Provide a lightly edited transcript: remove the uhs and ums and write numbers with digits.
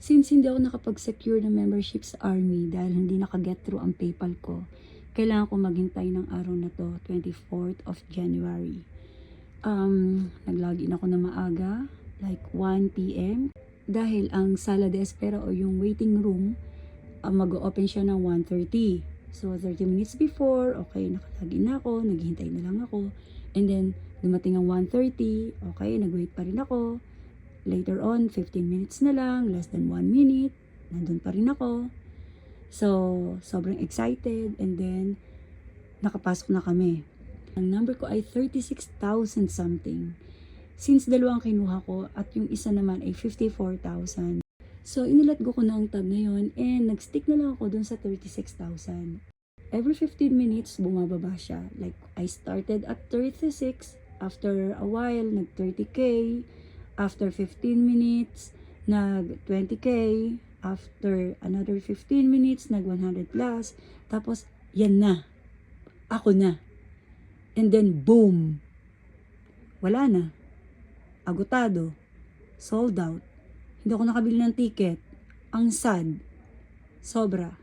Since hindi ako nakapag-secure ng membership sa Army dahil hindi nakaget through ang PayPal ko, kailangan ko maghintay ng araw na to, 24th of January. Nag-login ako na maaga, like 1 p.m. Dahil ang sala de espera o yung waiting room, mag-open siya ng 1:30. So, 30 minutes before, okay, nakalagin na ako, naghihintay na lang ako. And then, dumating ang 1:30, okay, nag-wait pa rin ako. Later on, 15 minutes na lang, less than 1 minute, nandun pa rin ako. So, sobrang excited, and then, nakapasok na kami. Ang number ko ay 36,000 something. Since dalawang kinuha ko, at yung isa naman ay 54,000. So, inilat ko na ang tab na yun, and nag-stick na lang ako dun sa 36,000. Every 15 minutes, bumababa siya. Like, I started at 36, after a while, nag-30K, after 15 minutes, nag-20K, after another 15 minutes, nag-100 plus, tapos, yan na. Ako na. And then, boom! Wala na. Agotado. Sold out. Hindi ako nakabili ng ticket. Ang sad. Sobra.